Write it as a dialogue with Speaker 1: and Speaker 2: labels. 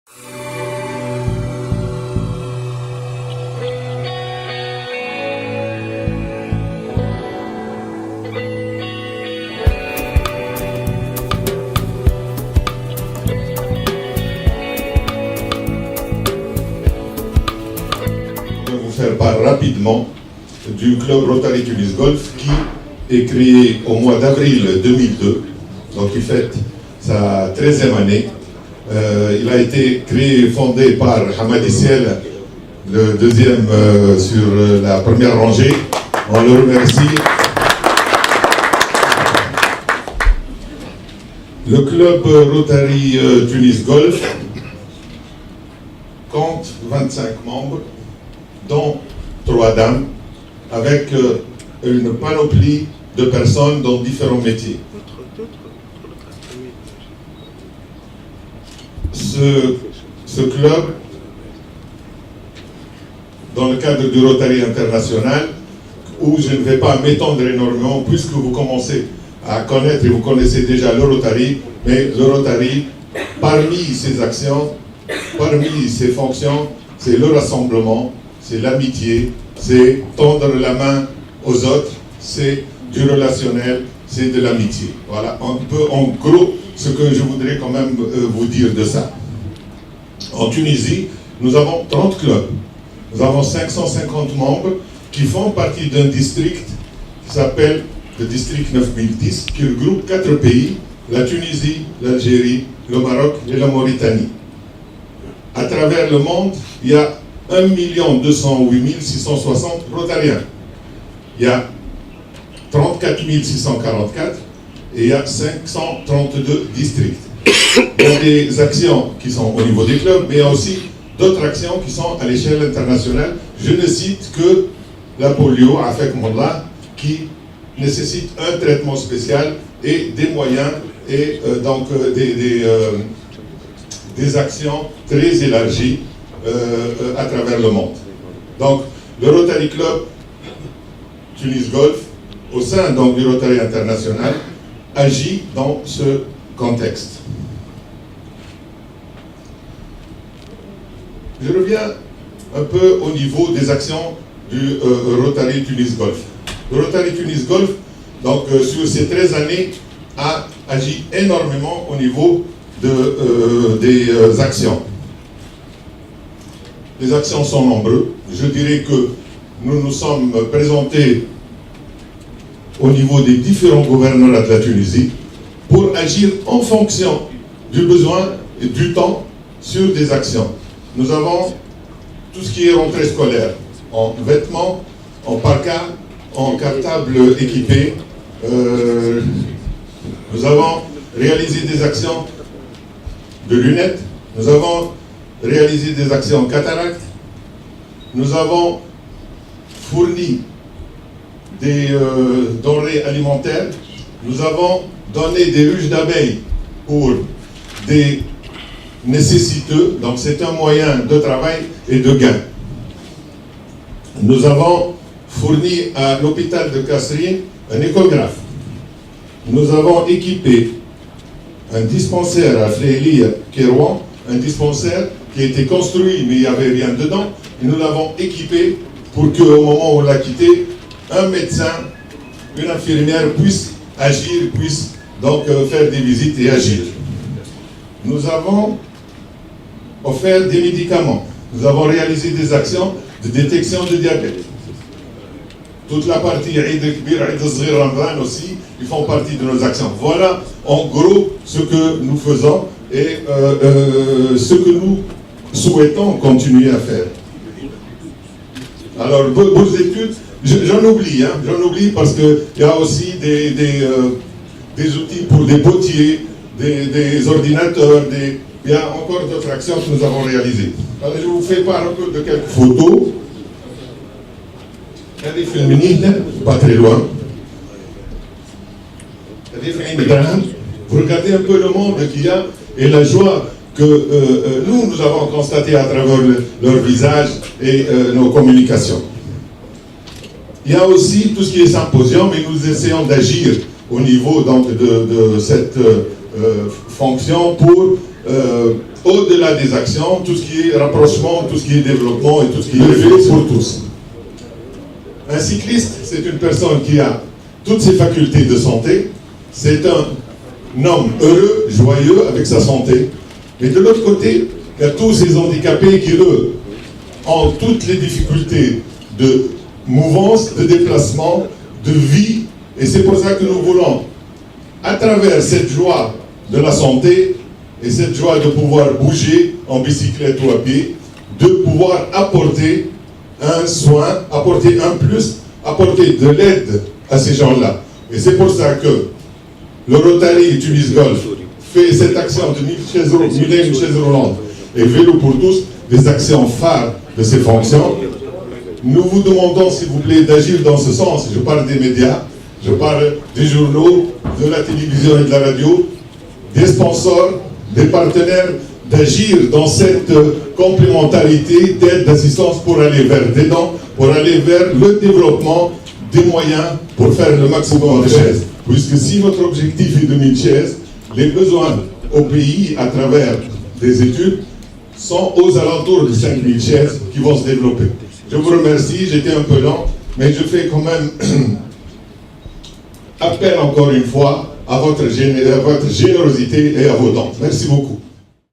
Speaker 1: Je vais vous faire part rapidement du club Rotary Tunis Golf qui est créé au mois d'avril 2002, donc il fête sa 13e année. Il a été créé et fondé par Hamadi Siel, le deuxième sur la première rangée. On le remercie. Le club Rotary Tunis Golf compte 25 membres, dont 3 dames, avec une panoplie de personnes dans différents métiers. Ce club, dans le cadre du Rotary International, où je ne vais pas m'étendre énormément, puisque vous commencez à connaître et vous connaissez déjà le Rotary, mais le Rotary, parmi ses actions, parmi ses fonctions, c'est le rassemblement, c'est l'amitié, c'est tendre la main aux autres, c'est du relationnel, c'est de l'amitié. Voilà un peu en gros ce que je voudrais quand même vous dire de ça. En Tunisie, nous avons 30 clubs. Nous avons 550 membres qui font partie d'un district qui s'appelle le district 9010, qui regroupe 4 pays, la Tunisie, l'Algérie, le Maroc et la Mauritanie. À travers le monde, il y a 1 208 660 Rotariens. Il y a 34 644 et il y a 532 districts. Il y a des actions qui sont au niveau des clubs, mais il y a aussi d'autres actions qui sont à l'échelle internationale. Je ne cite que la polio, avec Mollah, qui nécessite un traitement spécial et des moyens et donc des actions très élargies à travers le monde. Donc, le Rotary Club Tunis Golf, au sein donc du Rotary International, agit dans ce contexte. Je reviens un peu au niveau des actions du Rotary Tunis Golf. Le Rotary Tunis Golf, donc sur ces 13 années, a agi énormément au niveau des actions. Les actions sont nombreuses. Je dirais que nous nous sommes présentés au niveau des différents gouverneurs de la Tunisie pour agir en fonction du besoin et du temps sur des actions. Nous avons tout ce qui est rentrée scolaire, en vêtements, en parka, en cartable équipé. Nous avons réalisé des actions de lunettes, nous avons réalisé des actions en cataracte, nous avons fourni des denrées alimentaires, nous avons donné des ruches d'abeilles pour des nécessiteux, donc c'est un moyen de travail et de gain. Nous avons fourni à l'hôpital de Kasserine un échographe. Nous avons équipé un dispensaire à Flélie, Kérouan, un dispensaire qui a été construit mais il n'y avait rien dedans, et nous l'avons équipé pour qu'au moment où on l'a quitté, un médecin, une infirmière puisse agir, puisse donc faire des visites et agir. Nous avons offert des médicaments. Nous avons réalisé des actions de détection de diabète. Toute la partie Eid al-Kbir, Eid al-Zghir, Ramadan aussi, ils font partie de nos actions. Voilà en gros ce que nous faisons et ce que nous souhaitons continuer à faire. Alors, vos études, j'en oublie parce qu'il y a aussi des outils pour des boîtiers, des ordinateurs, il y a encore d'autres actions que nous avons réalisées. Alors, je vous fais part un peu de quelques photos. هذه في المنيل pas très loin. Vous regardez un peu le monde qu'il y a et la joie que nous avons constaté à travers leur visage et nos communications. Il y a aussi tout ce qui est symposium et nous essayons d'agir au niveau donc, de cette fonction pour au-delà des actions, tout ce qui est rapprochement, tout ce qui est développement et tout ce qui est vélo pour tous. Un cycliste, c'est une personne qui a toutes ses facultés de santé, c'est un homme heureux, joyeux avec sa santé, mais de l'autre côté, il y a tous ces handicapés qui, eux, ont toutes les difficultés de mouvance, de déplacement, de vie, et c'est pour ça que nous voulons, à travers cette joie de la santé et cette joie de pouvoir bouger en bicyclette ou à pied, de pouvoir apporter un soin, apporter un plus, apporter de l'aide à ces gens-là. Et c'est pour ça que le Rotary Tunis Golf fait cette action de 1000 chaises roulantes et vélo pour tous, des actions phares de ces fonctions. Nous vous demandons, s'il vous plaît, d'agir dans ce sens. Je parle des médias, je parle des journaux, de la télévision et de la radio, des sponsors, des partenaires, d'agir dans cette complémentarité d'aide, d'assistance pour aller vers des dons, pour aller vers le développement des moyens pour faire le maximum de chaises. Puisque si votre objectif est de 1000 chaises, les besoins au pays, à travers des études, sont aux alentours de 5000 chaises qui vont se développer. Je vous remercie, j'étais un peu lent, mais je fais quand même appel encore une fois à votre générosité et à vos dons. Merci beaucoup.